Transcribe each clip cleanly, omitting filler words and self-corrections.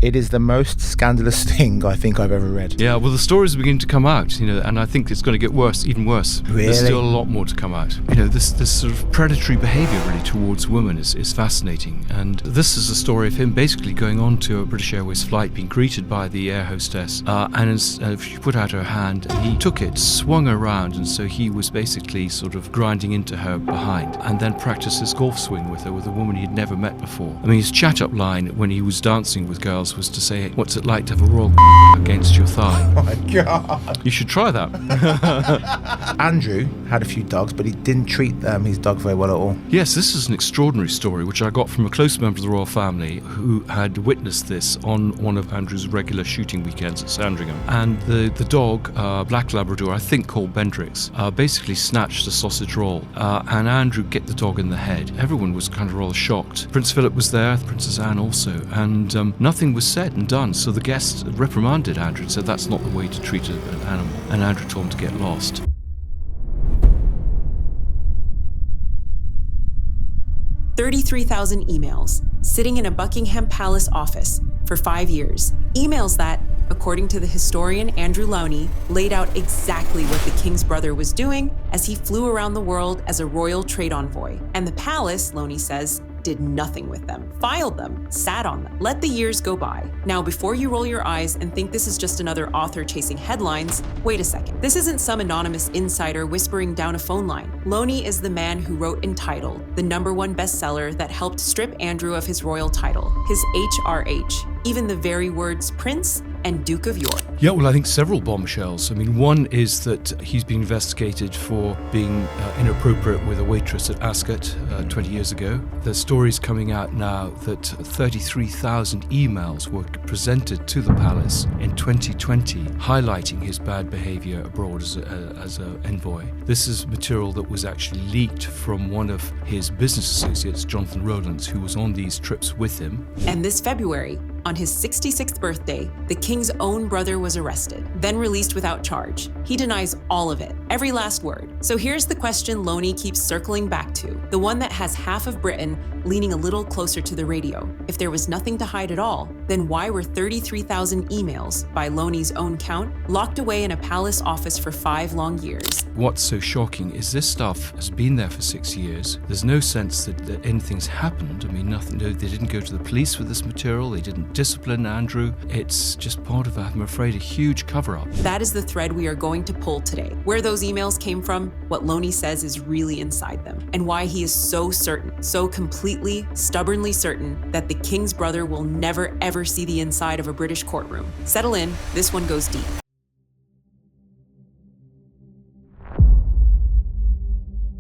It is the most scandalous thing I think I've ever read. Yeah, well, the stories are beginning to come out, and I think it's going to get worse, even worse. Really? There's still a lot more to come out. This sort of predatory behaviour really towards women is fascinating. And this is a story of him basically going on to a British Airways flight, being greeted by the air hostess, and she put out her hand, and he took it, swung her around, and so he was basically sort of grinding into her behind, and then practiced his golf swing with her, with a woman he'd never met before. I mean, his chat-up line when he was dancing with girls was to say, "What's it like to have a royal against your thigh?" Oh my God. You should try that. Andrew had a few dogs, but he didn't treat his dog very well at all. Yes, this is an extraordinary story which I got from a close member of the royal family who had witnessed this on one of Andrew's regular shooting weekends at Sandringham. And the dog, Black Labrador, I think called Bendrix, basically snatched a sausage roll, and Andrew kicked the dog in the head. Everyone was kind of rather shocked. Prince Philip was there, Princess Anne also, and nothing was said and done. So the guest reprimanded Andrew and said that's not the way to treat an animal. And Andrew told him to get lost. 33,000 emails sitting in a Buckingham Palace office for 5 years. Emails that, according to the historian Andrew Lownie, laid out exactly what the king's brother was doing as he flew around the world as a royal trade envoy. And the palace, Lownie says, did nothing with them, filed them, sat on them, let the years go by. Now, before you roll your eyes and think this is just another author chasing headlines, wait a second. This isn't some anonymous insider whispering down a phone line. Lownie is the man who wrote Entitled, the #1 bestseller that helped strip Andrew of his royal title, his HRH, even the very words Prince and Duke of York. Yeah, well, I think several bombshells. I mean, one is that he's been investigated for being inappropriate with a waitress at Ascot 20 years ago. There's stories coming out now that 33,000 emails were presented to the palace in 2020, highlighting his bad behavior abroad as an envoy. This is material that was actually leaked from one of his business associates, Jonathan Rowlands, who was on these trips with him. And this February, on his 66th birthday, the king's own brother was arrested, then released without charge. He denies all of it, every last word. So here's the question Lownie keeps circling back to, the one that has half of Britain leaning a little closer to the radio. If there was nothing to hide at all, then why were 33,000 emails, by Lownie's own count, locked away in a palace office for 5 long years? What's so shocking is this stuff has been there for 6 years. There's no sense that anything's happened. I mean, nothing. No, they didn't go to the police with this material. They didn't discipline Andrew. It's just part of, I'm afraid, a huge cover-up. That is the thread we are going to pull today. Where those emails came from, what Lownie says is really inside them, and why he is so certain, so completely, stubbornly certain, that the king's brother will never ever see the inside of a British courtroom. Settle in, this one goes deep.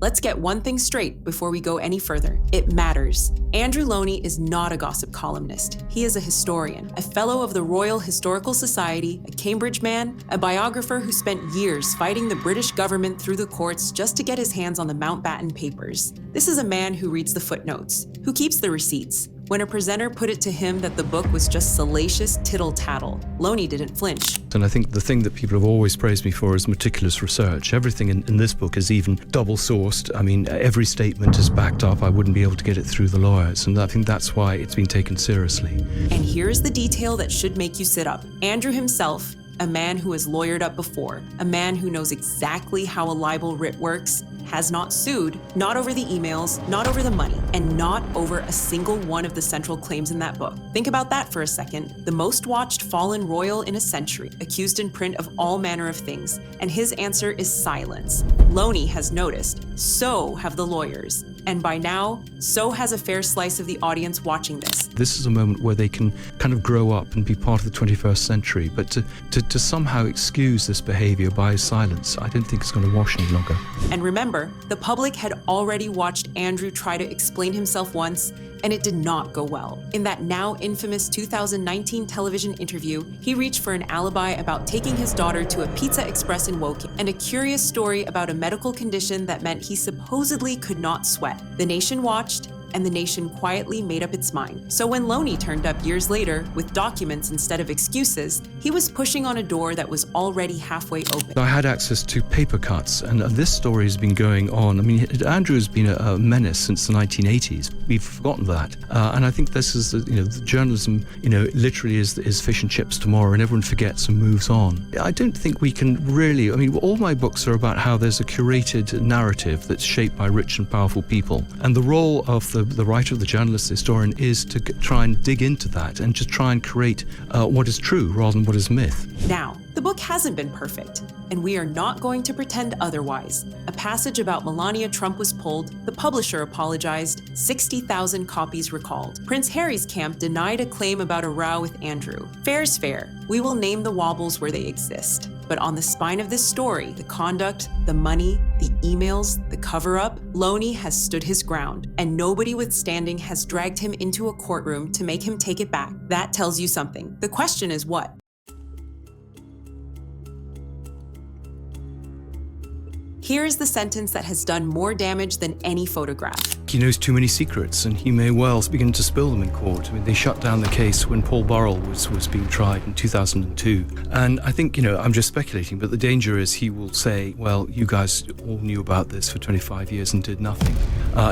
Let's get one thing straight before we go any further. It matters. Andrew Lownie is not a gossip columnist. He is a historian, a fellow of the Royal Historical Society, a Cambridge man, a biographer who spent years fighting the British government through the courts just to get his hands on the Mountbatten papers. This is a man who reads the footnotes, who keeps the receipts. When a presenter put it to him that the book was just salacious tittle-tattle, Lownie didn't flinch. And I think the thing that people have always praised me for is meticulous research. Everything in this book is even double-sourced. I mean, every statement is backed up. I wouldn't be able to get it through the lawyers, and I think that's why it's been taken seriously. And here's the detail that should make you sit up. Andrew himself, a man who has lawyered up before, a man who knows exactly how a libel writ works, has not sued, not over the emails, not over the money, and not over a single one of the central claims in that book. Think about that for a second. The most watched fallen royal in a century, accused in print of all manner of things, and his answer is silence. Lownie has noticed, so have the lawyers. And by now, so has a fair slice of the audience watching this. This is a moment where they can kind of grow up and be part of the 21st century, but to somehow excuse this behavior by silence, I don't think it's going to wash any longer. And remember, the public had already watched Andrew try to explain himself once, and it did not go well. In that now infamous 2019 television interview, he reached for an alibi about taking his daughter to a Pizza Express in Woking, and a curious story about a medical condition that meant he supposedly could not sweat. The nation watched, and the nation quietly made up its mind. So when Lownie turned up years later with documents instead of excuses, he was pushing on a door that was already halfway open. I had access to paper cuts, and this story has been going on. I mean, Andrew has been a menace since the 1980s. We've forgotten that. And I think this is, the journalism, literally is fish and chips tomorrow, and everyone forgets and moves on. I don't think we can really, all my books are about how there's a curated narrative that's shaped by rich and powerful people. And the role of the writer, the journalist, the historian is to try and dig into that and just try and create what is true rather than what is myth. Now, the book hasn't been perfect, and we are not going to pretend otherwise. A passage about Melania Trump was pulled, the publisher apologized, 60,000 copies recalled. Prince Harry's camp denied a claim about a row with Andrew. Fair's fair. We will name the wobbles where they exist. But on the spine of this story, the conduct, the money, the emails, the cover-up, Lownie has stood his ground, and nobody with standing has dragged him into a courtroom to make him take it back. That tells you something. The question is what? Here is the sentence that has done more damage than any photograph. He knows too many secrets, and he may well begin to spill them in court. They shut down the case when Paul Burrell was being tried in 2002. And I think, I'm just speculating, but the danger is he will say, well, you guys all knew about this for 25 years and did nothing.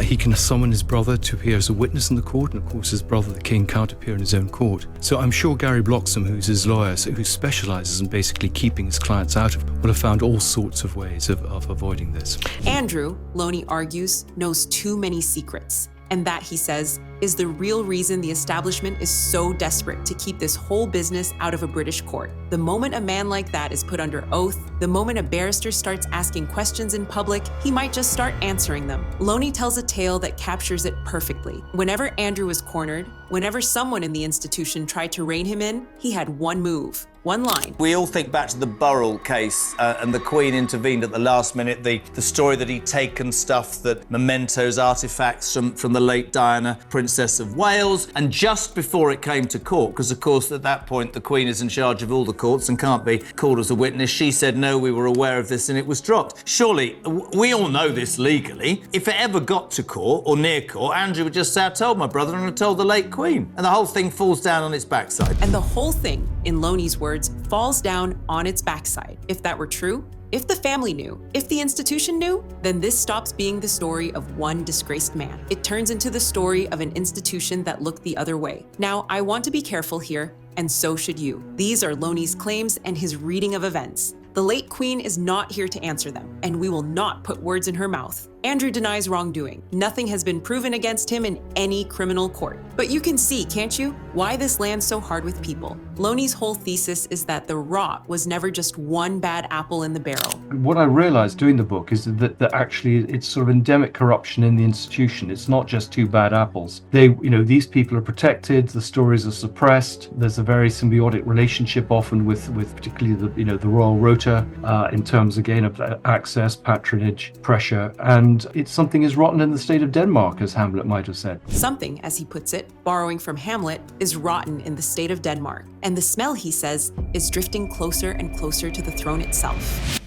He can summon his brother to appear as a witness in the court, and of course his brother, the king, can't appear in his own court. So I'm sure Gary Bloxham, who's his lawyer, who specializes in basically keeping his clients out of, will have found all sorts of ways of avoiding this. Andrew, Lownie argues, knows too many secrets. And that, he says, is the real reason the establishment is so desperate to keep this whole business out of a British court. The moment a man like that is put under oath, the moment a barrister starts asking questions in public, he might just start answering them. Lownie tells a tale that captures it perfectly. Whenever Andrew was cornered, whenever someone in the institution tried to rein him in, he had one move. One line. We all think back to the Burrell case and the Queen intervened at the last minute. The story that he'd taken stuff, that mementos, artefacts from the late Diana, Princess of Wales, and just before it came to court, because of course at that point the Queen is in charge of all the courts and can't be called as a witness, she said, no, we were aware of this, and it was dropped. Surely, we all know this legally. If it ever got to court or near court, Andrew would just say, I told my brother and I told the late Queen. And the whole thing falls down on its backside. And the whole thing, in Lownie's words, falls down on its backside. If that were true, if the family knew, if the institution knew, then this stops being the story of one disgraced man. It turns into the story of an institution that looked the other way. Now, I want to be careful here, and so should you. These are Lownie's claims and his reading of events. The late Queen is not here to answer them, and we will not put words in her mouth. Andrew denies wrongdoing. Nothing has been proven against him in any criminal court. But you can see, can't you, why this lands so hard with people. Lownie's whole thesis is that the rot was never just one bad apple in the barrel. What I realized doing the book is that actually it's sort of endemic corruption in the institution. It's not just two bad apples. These people are protected, the stories are suppressed. There's a very symbiotic relationship often with particularly the royal rota in terms again of access, patronage, pressure, and it's something is rotten in the state of Denmark, as Hamlet might have said. Something, as he puts it, borrowing from Hamlet, is rotten in the state of Denmark. And the smell, he says, is drifting closer and closer to the throne itself.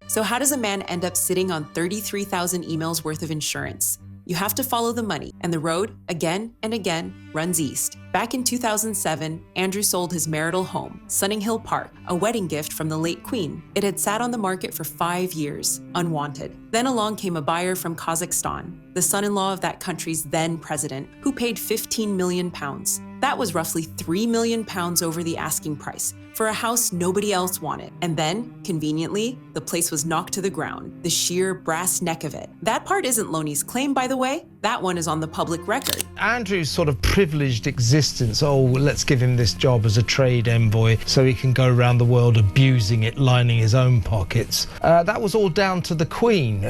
So how does a man end up sitting on 33,000 emails worth of insurance? You have to follow the money, and the road, again and again, runs east. Back in 2007, Andrew sold his marital home, Sunninghill Park, a wedding gift from the late Queen. It had sat on the market for 5 years, unwanted. Then along came a buyer from Kazakhstan, the son-in-law of that country's then president, who paid £15 million. That was roughly £3 million over the asking price, for a house nobody else wanted. And then, conveniently, the place was knocked to the ground, the sheer brass neck of it. That part isn't Lownie's claim, by the way. That one is on the public record. Andrew's sort of privileged existence, let's give him this job as a trade envoy so he can go around the world abusing it, lining his own pockets. That was all down to the Queen.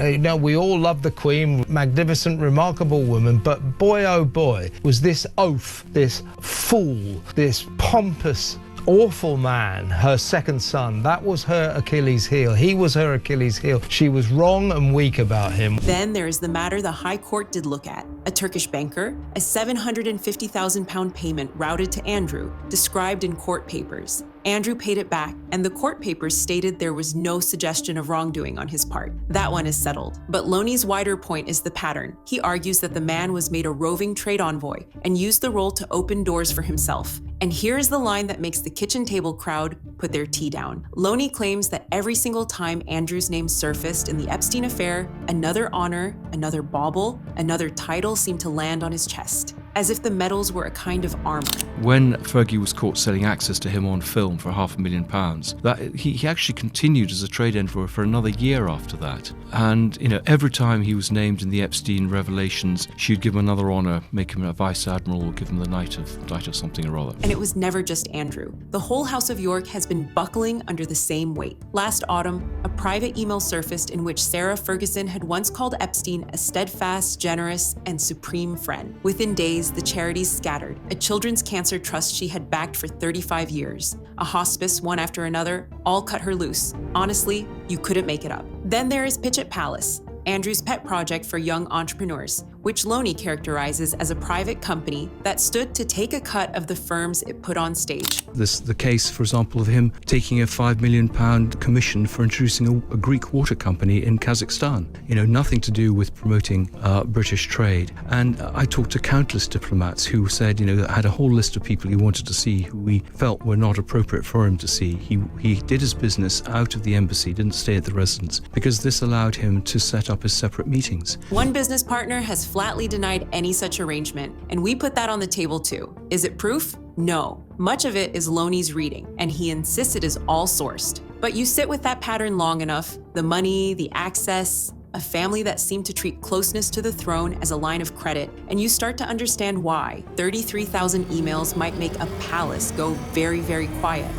We all love the Queen, magnificent, remarkable woman, but boy, oh boy, was this oaf, this fool, this pompous awful man, her second son, that was her Achilles heel. He was her Achilles heel. She was wrong and weak about him. Then there is the matter the High Court did look at. A Turkish banker, a £750,000 payment routed to Andrew, described in court papers. Andrew paid it back, and the court papers stated there was no suggestion of wrongdoing on his part. That one is settled. But Lownie's wider point is the pattern. He argues that the man was made a roving trade envoy and used the role to open doors for himself. And here is the line that makes the kitchen table crowd put their tea down. Lownie claims that every single time Andrew's name surfaced in the Epstein affair, another honor, another bauble, another title seemed to land on his chest, as if the medals were a kind of armor. When Fergie was caught selling access to him on film for £500,000, that he actually continued as a trade envoy for another year after that. And every time he was named in the Epstein revelations, she'd give him another honor, make him a vice admiral, or give him the knight of something or other. And it was never just Andrew. The whole House of York has been buckling under the same weight. Last autumn, a private email surfaced in which Sarah Ferguson had once called Epstein a steadfast, generous, and supreme friend. Within days, the charities scattered. A children's cancer trust she had backed for 35 years. A hospice, one after another, all cut her loose. Honestly, you couldn't make it up. Then there is Pitchett Palace, Andrew's pet project for young entrepreneurs, which Lownie characterizes as a private company that stood to take a cut of the firms it put on stage. The case, for example, of him taking a £5 million commission for introducing a Greek water company in Kazakhstan. Nothing to do with promoting British trade. And I talked to countless diplomats who said, had a whole list of people he wanted to see who we felt were not appropriate for him to see. He did his business out of the embassy, didn't stay at the residence, because this allowed him to set up his separate meetings. One business partner has flatly denied any such arrangement, and we put that on the table too. Is it proof? No. Much of it is Lownie's reading, and he insists it is all sourced. But you sit with that pattern long enough, the money, the access, a family that seemed to treat closeness to the throne as a line of credit, and you start to understand why 33,000 emails might make a palace go very, very quiet.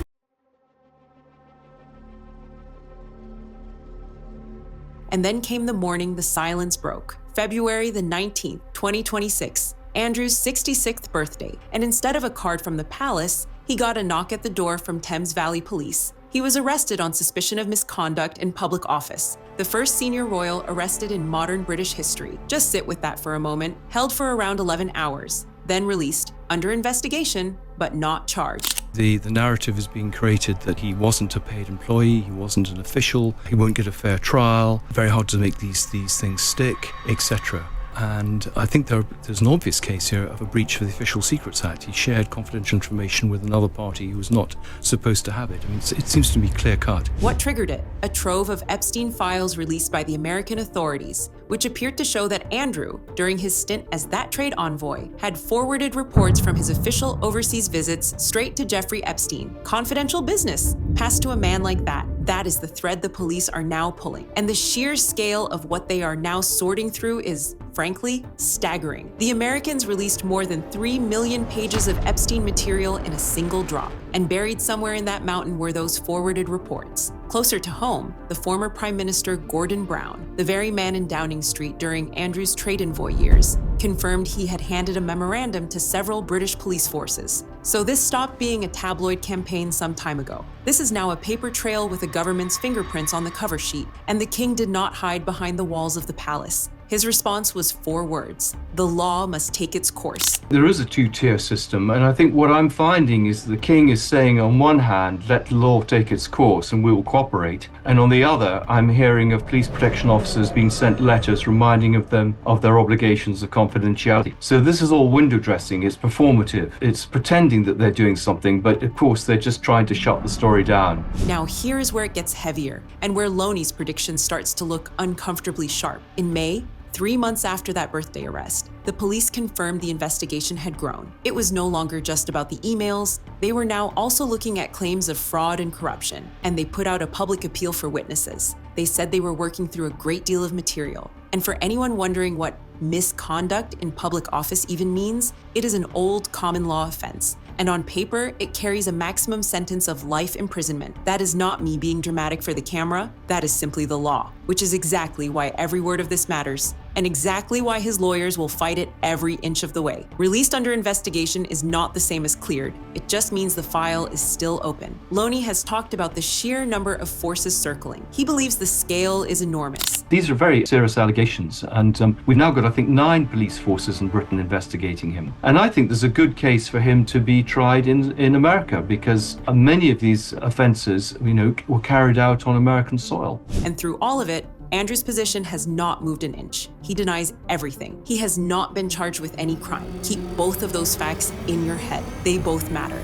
And then came the morning the silence broke. February the 19th, 2026, Andrew's 66th birthday. And instead of a card from the palace, he got a knock at the door from Thames Valley Police. He was arrested on suspicion of misconduct in public office, the first senior royal arrested in modern British history. Just sit with that for a moment. Held for around 11 hours, then released, under investigation, but not charged. The narrative is being created that he wasn't a paid employee, he wasn't an official, he won't get a fair trial, very hard to make these things stick, etc. And I think there's an obvious case here of a breach of the Official Secrets Act. He shared confidential information with another party who was not supposed to have it. I mean, it seems to be clear-cut. What triggered it? A trove of Epstein files released by the American authorities, which appeared to show that Andrew, during his stint as that trade envoy, had forwarded reports from his official overseas visits straight to Jeffrey Epstein. Confidential business, passed to a man like that. That is the thread the police are now pulling. And the sheer scale of what they are now sorting through is, frankly, staggering. The Americans released more than 3 million pages of Epstein material in a single drop, and buried somewhere in that mountain were those forwarded reports. Closer to home, the former Prime Minister Gordon Brown, the very man in Downing Street during Andrew's trade envoy years, confirmed he had handed a memorandum to several British police forces. So this stopped being a tabloid campaign some time ago. This is now a paper trail with the government's fingerprints on the cover sheet, and the king did not hide behind the walls of the palace. His response was 4 words: the law must take its course. There is a two-tier system, and I think what I'm finding is the king is saying on one hand, let the law take its course and we will cooperate, and on the other, I'm hearing of police protection officers being sent letters reminding them of their obligations of confidentiality. So this is all window dressing, it's performative, it's pretending that they're doing something, but of course they're just trying to shut the story down. Now here is where it gets heavier, and where Lownie's prediction starts to look uncomfortably sharp. In May, 3 months after that birthday arrest, the police confirmed the investigation had grown. It was no longer just about the emails. They were now also looking at claims of fraud and corruption, and they put out a public appeal for witnesses. They said they were working through a great deal of material. And for anyone wondering what misconduct in public office even means, it is an old common law offense. And on paper, it carries a maximum sentence of life imprisonment. That is not me being dramatic for the camera, that is simply the law, which is exactly why every word of this matters, and exactly why his lawyers will fight it every inch of the way. Released under investigation is not the same as cleared. It just means the file is still open. Lownie has talked about the sheer number of forces circling. He believes the scale is enormous. These are very serious allegations, and we've now got, I think, 9 police forces in Britain investigating him. And I think there's a good case for him to be tried in America, because many of these offences, were carried out on American soil. And through all of it, Andrew's position has not moved an inch. He denies everything. He has not been charged with any crime. Keep both of those facts in your head. They both matter.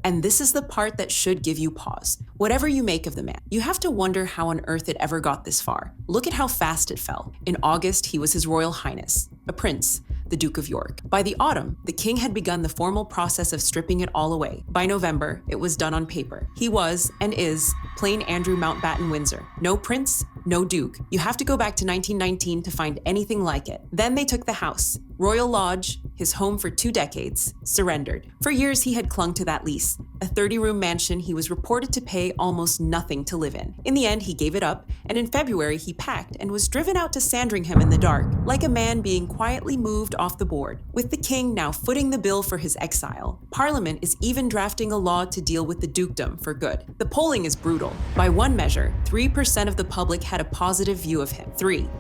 And this is the part that should give you pause. Whatever you make of the man, you have to wonder how on earth it ever got this far. Look at how fast it fell. In August, he was His Royal Highness, a prince, the Duke of York. By the autumn, the king had begun the formal process of stripping it all away. By November, it was done on paper. He was, and is, plain Andrew Mountbatten-Windsor. No prince, no duke. You have to go back to 1919 to find anything like it. Then they took the house. Royal Lodge, his home for 2 decades, surrendered. For years, he had clung to that lease, a 30-room mansion he was reported to pay almost nothing to live in. In the end, he gave it up, and in February, he packed and was driven out to Sandringham in the dark, like a man being quietly moved off the board, with the king now footing the bill for his exile. Parliament is even drafting a law to deal with the dukedom for good. The polling is brutal. By one measure, 3% of the public had a positive view of him.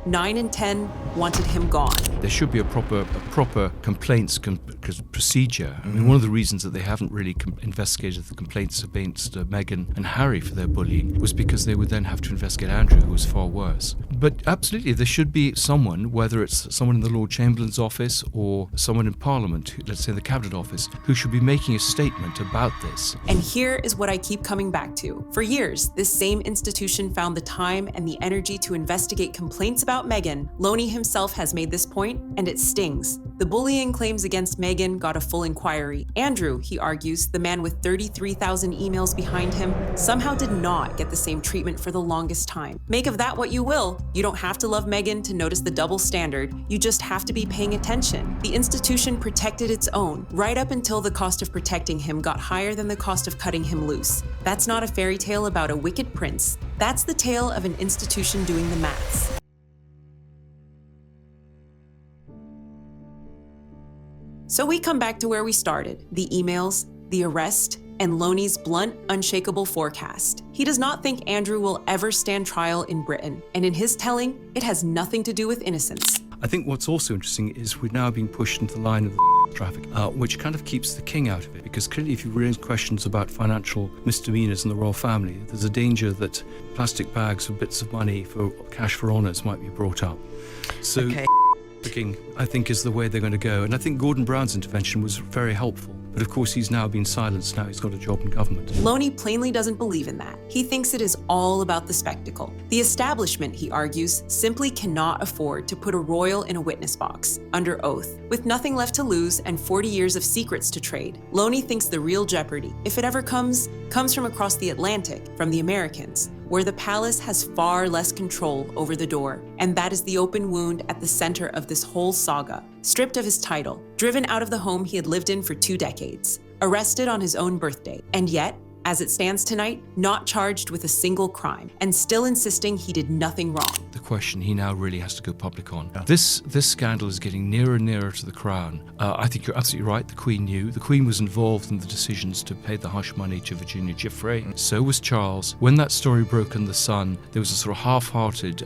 9 in 10 wanted him gone. There should be a proper complaints procedure. I mean, one of the reasons that they haven't really investigated the complaints against Meghan and Harry for their bullying was because they would then have to investigate Andrew, who was far worse. But absolutely, there should be someone, whether it's someone in the Lord Chamberlain's office or someone in Parliament, let's say the Cabinet Office, who should be making a statement about this. And here is what I keep coming back to. For years, this same institution found the time and the energy to investigate complaints about Meghan. Lownie himself has made this point, and it stings. The bullying claims against Meghan got a full inquiry. Andrew, he argues, the man with 33,000 emails behind him, somehow did not get the same treatment for the longest time. Make of that what you will. You don't have to love Meghan to notice the double standard. You just have to be paying attention. The institution protected its own, right up until the cost of protecting him got higher than the cost of cutting him loose. That's not a fairy tale about a wicked prince. That's the tale of an institution doing the maths. So we come back to where we started, the emails, the arrest, and Lownie's blunt, unshakable forecast. He does not think Andrew will ever stand trial in Britain, and in his telling, it has nothing to do with innocence. I think what's also interesting is we're now being pushed into the line of traffic, which kind of keeps the king out of it, because clearly if you raise questions about financial misdemeanors in the royal family, there's a danger that plastic bags with bits of money for cash for honours might be brought up. So trafficking, I think, is the way they're going to go. And I think Gordon Brown's intervention was very helpful. But of course, he's now been silenced. Now he's got a job in government. Lownie plainly doesn't believe in that. He thinks it is all about the spectacle. The establishment, he argues, simply cannot afford to put a royal in a witness box, under oath, with nothing left to lose and 40 years of secrets to trade. Lownie thinks the real jeopardy, if it ever comes from across the Atlantic, from the Americans, where the palace has far less control over the door. And that is the open wound at the center of this whole saga. Stripped of his title, driven out of the home he had lived in for 2 decades, arrested on his own birthday, and yet, as it stands tonight, not charged with a single crime, and still insisting he did nothing wrong. The question he now really has to go public on. This scandal is getting nearer and nearer to the crown. I think you're absolutely right. The Queen knew. The Queen was involved in the decisions to pay the hush money to Virginia Giuffre. So was Charles. When that story broke in The Sun, there was a sort of half-hearted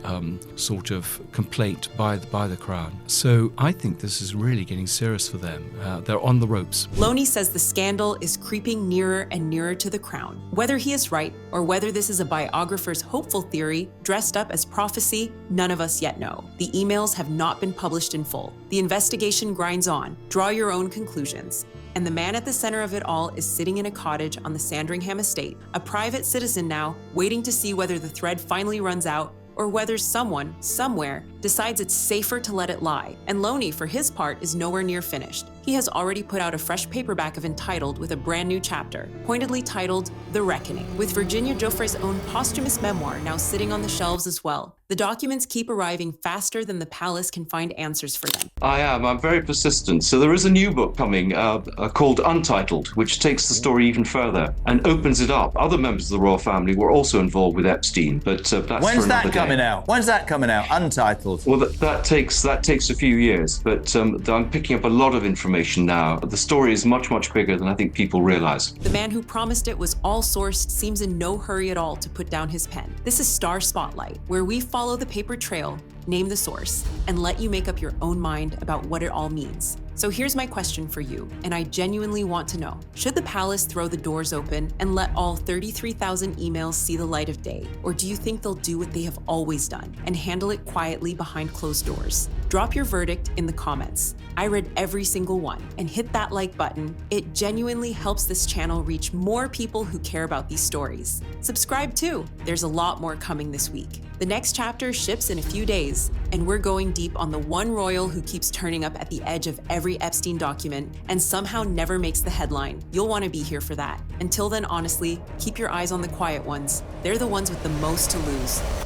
sort of complaint by the crown. So I think this is really getting serious for them. They're on the ropes. Lownie says the scandal is creeping nearer and nearer to the crown. Whether he is right or whether this is a biographer's hopeful theory dressed up as prophecy, none of us yet know. The emails have not been published in full. The investigation grinds on. Draw your own conclusions. And the man at the center of it all is sitting in a cottage on the Sandringham estate, a private citizen now, waiting to see whether the thread finally runs out or whether someone, somewhere, decides it's safer to let it lie. And Lownie, for his part, is nowhere near finished. He has already put out a fresh paperback of Entitled with a brand new chapter, pointedly titled The Reckoning, with Virginia Giuffre's own posthumous memoir now sitting on the shelves as well. The documents keep arriving faster than the palace can find answers for them. I am. I'm very persistent. So there is a new book coming called Untitled, which takes the story even further and opens it up. Other members of the royal family were also involved with Epstein, but that's When's for that another coming day. out? When's that coming out? Untitled. Well, that takes a few years, but I'm picking up a lot of information now. The story is much, much bigger than I think people realize. The man who promised it was all sourced seems in no hurry at all to put down his pen. This is Star Spotlight, where we follow the paper trail, name the source, and let you make up your own mind about what it all means. So here's my question for you, and I genuinely want to know. Should the palace throw the doors open and let all 33,000 emails see the light of day? Or do you think they'll do what they have always done and handle it quietly behind closed doors? Drop your verdict in the comments. I read every single one, and hit that like button. It genuinely helps this channel reach more people who care about these stories. Subscribe too. There's a lot more coming this week. The next chapter ships in a few days, and we're going deep on the one royal who keeps turning up at the edge of every Epstein document and somehow never makes the headline. You'll want to be here for that. Until then, honestly, keep your eyes on the quiet ones. They're the ones with the most to lose.